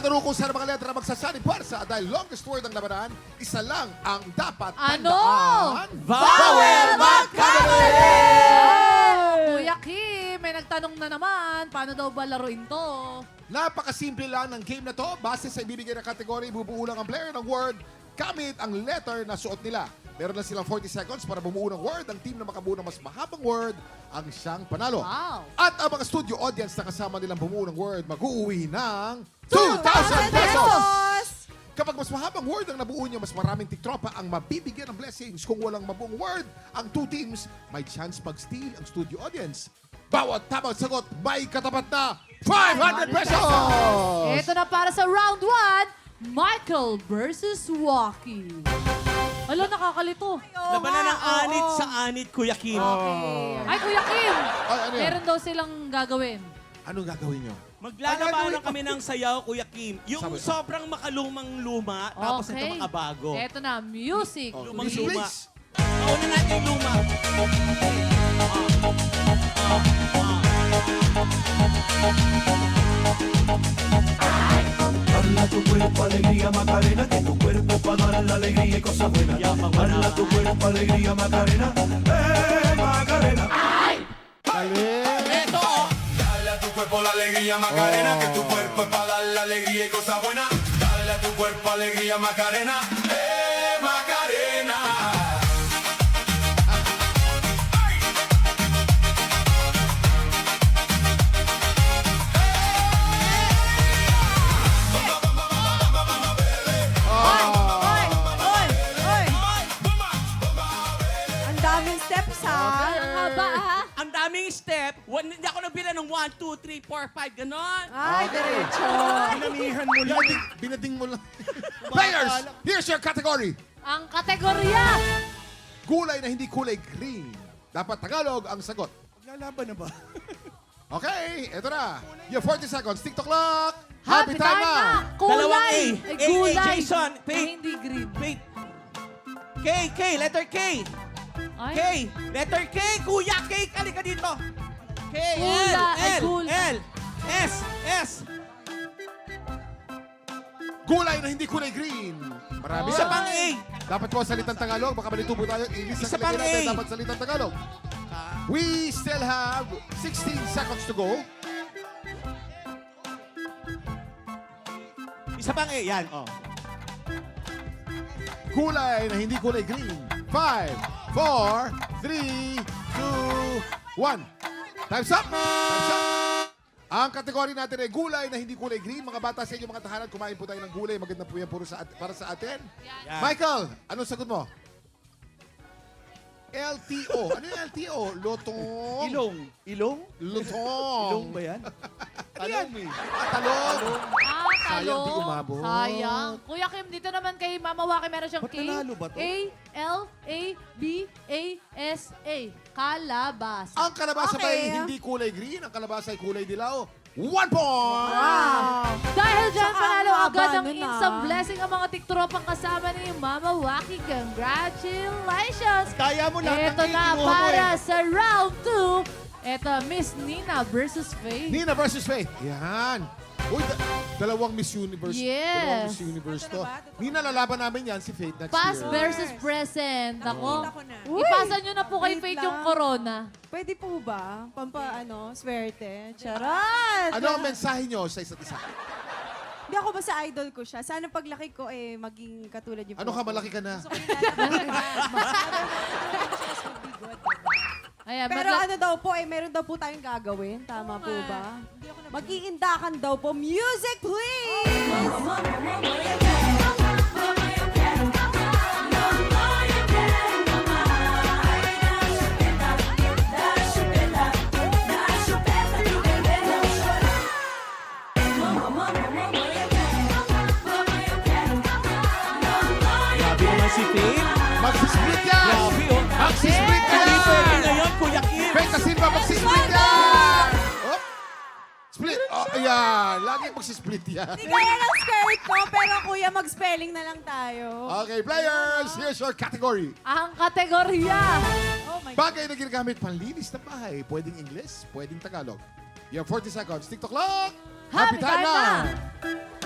Magtatanong kung saan ang mga letra magsasani puwersa dahil longest word ang labanan, isa lang ang dapat Ano? tandaan. Bawal magkamali! Kuya Kim, may nagtanong na naman. Paano daw ba laruin to? Napakasimple lang ng game na to. Base sa ibibigay na kategory, bubuo lang ang player ng word gamit ang letter na suot nila. Meron na silang 40 seconds para bumuo ng word. Ang team na makabuo ng mas mahabang word ang siyang panalo. Wow. At ang mga studio audience na kasama nilang bumuo ng word, mag-uuwi ng 2,000 pesos! Kapag mas mahabang word ang nabuo nyo, mas maraming tiktropa ang mabibigyan ng blessings. Kung walang mabuong word, ang two teams may chance pag-steal ang studio audience. Bawat tamang sagot, may katapat na 500 pesos! Ito na para sa round 1, Michael versus Waki. Alo, nakakalito. Labanan ng anit sa anit, Kuya Kim. Ay, Kuya Kim! Ay, ano yan? Meron daw silang gagawin. Anong gagawin nyo? Maglalabanan kami ng sayaw, Kuya Kim. Yung Sabi. sobrang makalumang-luma, tapos ito makabago. Ito na, music. Oh, Lumang music, luma. please. Mauna natin yung luma. Dala tu cuerpo alegría Macarena, que tu cuerpo para dar la alegría y cosas buenas. Dala tu cuerpo alegría Macarena, Macarena. Ito, oh. Dale a tu cuerpo la alegría Macarena, que tu cuerpo es para dar la alegría y cosas buenas. Dale a tu cuerpo alegría Macarena, Macarena. Ang daming steps, ha? Ang haba, ha? Ang daming step. Hindi ako nabila ng 1, 2, 3, 4, 5, ganon. Ay, diretso. Pinamihan mo lang. Binading mo lang. Players, here's your category. Ang kategorya. Gulay na hindi kulay green. Dapat Tagalog ang sagot. Maglalaban na ba? Okay, eto na. You have 40 seconds. TikTok clock. Happy time na. Dalawang Kulay. A. Ay, A, gulay. Jason. Na Wait. hindi green. Wait. K, letter K. Ay. K, letter K, Kuya K, halika dito. K, Ay, L, gul- L, S, S. Gulay na hindi kulay green. Marami Isa yan. pang A. Dapat ko salitang Tagalog. Baka malitubo tayo. English Isa ang pang natin. A. Dapat salitang Tagalog. We still have 16 seconds to go. Isa pang A, yan. Oh. Gulay na hindi kulay green. 5, 4, 3, 2, 1. Time's up! Time's up! Ang kategory natin ay gulay na hindi kulay green. Mga bata sa inyo, mga tahanan, kumain po tayo ng gulay. Maganda po yan puro para sa atin. Yan. Michael, anong sagot mo? LTO. Ano yung LTO? Lotong? Ilong. Ilong? Lutong. Ilong ba yan? Ano yan? Talong. Ah, Sayang, talo. di umabot. Sayang. Kuya Kim, dito naman kay Mama Waki meron siyang Ba't K. nanalo ba to? A-L-A-B-A-S-A. Kalabasa. Ang kalabasa ba ay Okay. hindi kulay green? Ang kalabasa ay kulay dilaw? 1 point! Dahil dyan, Tsaka panalo ang agad haba ng nun, instant ah. blessing ang mga tiktropang kasama ni Mama Waki. Congratulations! Kaya mo lahat Ito ng na kinuha mo para eh. sa round 2. Ito, Miss Nina versus Faith. Nina versus Faith. Yan. Uy, dalawang Miss Universe. Yes. Dalawang Miss Universe to. Nina, lalaban namin yan si Faith next Past year. versus present. Ako, Nakita ko na. ipasa nyo na po kay Wait Faith lang. yung corona. Pwede po ba? Swerte. Charot! Ano ang mensahe nyo sa isa't isa? Hindi ako basta idol ko siya. Sana paglaki ko, maging katulad niyo po. Ano ka, malaki ka na? Ayan, Pero ano daw po, meron daw po tayong gagawin. Tama po ba? Mag-iindakan daw po. Music, please! Grabe naman si Faith. Magsissplit yan! Grabe, oh. Magsissplit Hindi pwede yan! ngayon, Kuya Kim. Faith na Silva, magsissplit yan! Oh. Split! Oh, ayan. Lagi magsissplit yan. Hindi kaya ng skirt ko, pero kuya, mag-spelling na lang tayo. Okay, players, here's your category. ang kategorya. Oh my Bagay na ginagamit panlinis ng bahay. Pwedeng English, pwedeng Tagalog. You have 40 seconds. TikTok clock. Happy time na!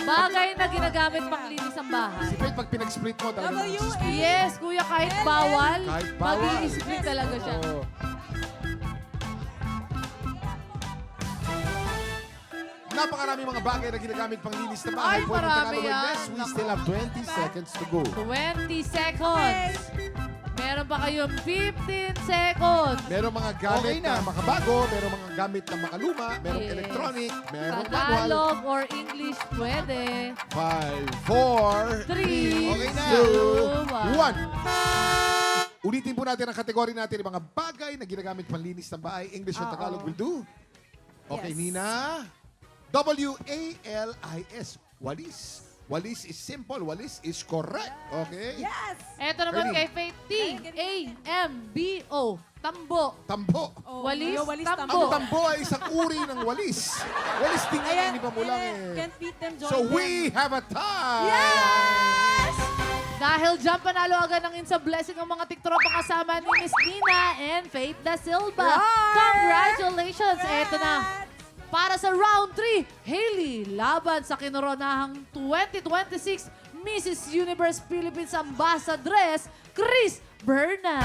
Bagay na ginagamit pang linis ang bahay. Si Faith, pag pinag-split mo, talagang W-A. Yes, kuya, kahit bawal, Kahit bawal. mag-i-split talaga siya. Oo. Napakarami mga bagay na ginagamit pang linis na bahay. Ay, Pwede marami Tagalog yan. Witness. We still have 20 seconds to go. 20 seconds. Meron pa kayong 15 seconds. Merong mga gamit Okay na na. makabago, merong mga gamit na makaluma, merong Yes. electronic, merong manual. Tagalog or English, pwede. 5, 4, 3, Okay na. 2, 1. Ulitin po natin ang kategory natin ng mga bagay na ginagamit panlinis ng bahay. English or Tagalog will do. Okay, Yes. Nina. W-A-L-I-S. Walis. Walis is simple. Walis is correct. Okay? Yes! Eto naman Ready? kay Faith. T-A-M-B-O. Tambo. Tambo. Walis, walis, tambo. Ang tambo ay isang uri ng walis. Walis tingin, hindi pa mo lang eh. Can't beat them, join So them. we have a tie. Yes! Dahil dyan, panalo agad ng Insa Blessing ang mga tiktropa kasama ni Miss Nina and Faith Da Silva. Right. Congratulations! Eto na. Para sa round 3, Hailey laban sa kinoronahang 2026 Mrs. Universe Philippines Ambassadress, Chris Bernal.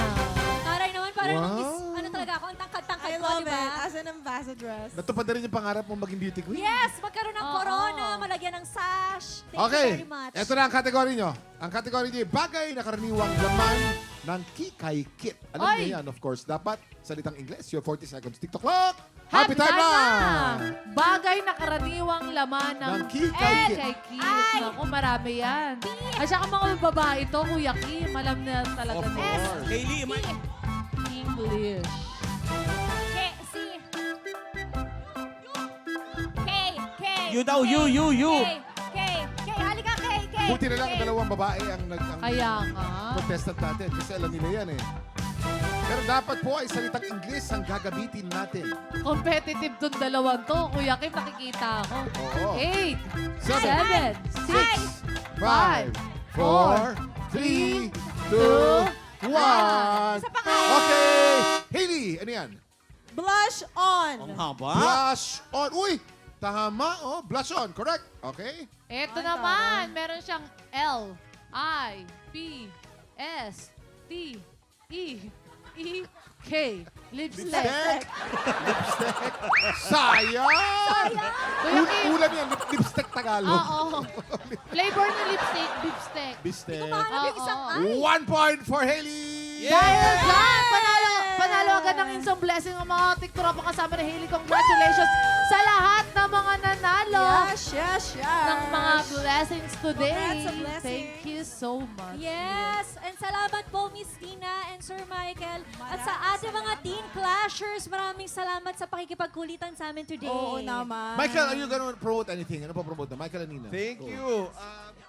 Taray naman, parang Wow. ano talaga ako, ang tangkad-tangkad I ko, love di ba? it. As an ambassadress. Natupad na rin yung pangarap mo maging beauty queen. Yes, magkaroon ng Oo. corona, malagyan ng sash. Thank Okay, you very much. ito na ang kategory nyo. Ang kategory nyo, bagay na karaniwang laman ng Kikay Kit. Alam Ay! niyo yan, of course. Dapat salitang Ingles. Your 40 seconds. TikTok clock. Happy time na! Bagay na karaniwang laman ng Ng Kikay Kit. Kikay Kit. Naku, marami yan. At saka mga babae ito, Kuya Kim, alam na talaga Of na. course. Hailey, English. K, C. K, K. You daw, you. K, halika, K. Buti na lang ang dalawang babae ang Kaya nga. contestant natin. Kasi alam nila yan eh. Pero dapat po ay salitang Ingles ang gagamitin natin. Competitive tong dalawang to. Kuya Kim, nakikita ako. Oo. 8, 7, 7, 6, 5, 4, 3, 2, 1. Okay! Hailey, ano yan? Blush on. Ang haba. Blush on. Uy! Tama, oh. Blush on. Correct. Okay? Ito Ay, naman, meron siyang L, I, P, S, T, E, E, K. Lipstick. Lipstick. Lipstick. Sayang! Kuya Kim. Ulam yan. Lipstick Tagalog. Oo. Flavor ng lipstick, lipstick. Lipstick. Mahanap yung isang Oo. 1 1 point for Hailey! Dahil dyan, panalo agad ng Insong Blessing ang mga tiktropa kasama ni Hailey. Congratulations sa lahat ng mga nanalo Yes, yes, yes. ng mga blessings today. Congrats sa blessing. Thank you so much. Yes, and salamat po Miss Tina and Sir Michael. At sa ating mga Teen Clashers, maraming salamat sa pakikipagkulitan sa amin today. Oo naman. Michael, are you gonna promote anything? Ano pa promote na? Michael and Nina. Thank you.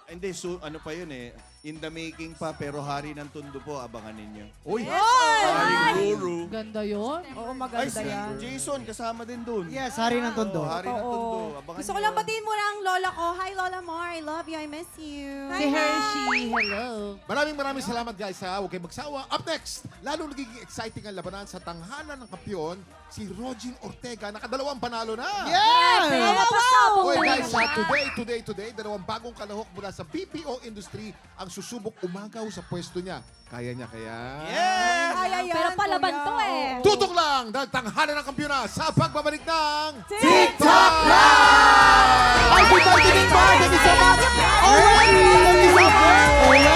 Hindi, ano pa yun eh. In the making pa, pero Hari ng Tondo po, abangan ninyo. Uy! Haring Guru. Ganda yun. Oo, Ay, maganda si yan. Jason, kasama din dun. Yes, Hari ng Tondo. Hari ng Tondo. Oo. Abangan Gusto ko nyo. lang batiin muna ang lola ko. Hi, Lola Mar. I love you. I miss you. Si Hershey, hello. Maraming salamat guys ha. Huwag kayong magsawa. Up next, lalo nagiging exciting ang labanan sa tanghalan ng kampiyon, si Rogin Ortega. Nakadalawang panalo na. Yes! Napasabog Okay na guys, siya. today, dalawang bagong kalahok mula sa BPO industry ang susubok umagaw sa pwesto niya. Kaya niya kaya? Yes! Kaya yan, Pero palaban kuya. to eh. Tutok lang dahil tanghalan ng kampiyon na sa pagbabalik ng TikTok Live! I'll be targeting pa! Thank you so much! Alright! Thank you so much! Alright!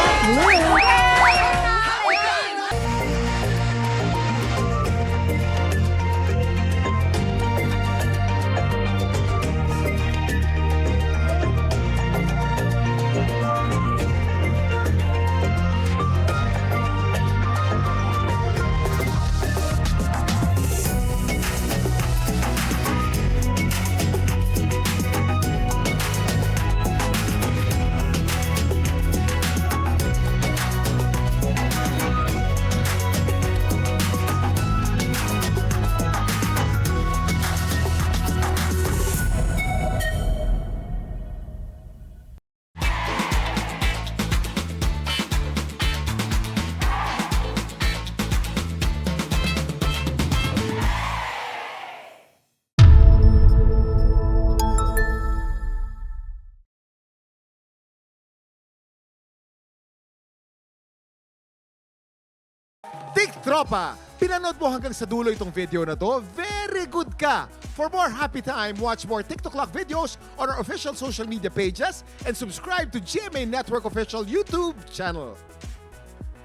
TikTropa! Pinanood mo hanggang sa dulo itong video na to? Very good ka! For more happy time, watch more TikTok Clock videos on our official social media pages and subscribe to GMA Network official YouTube channel.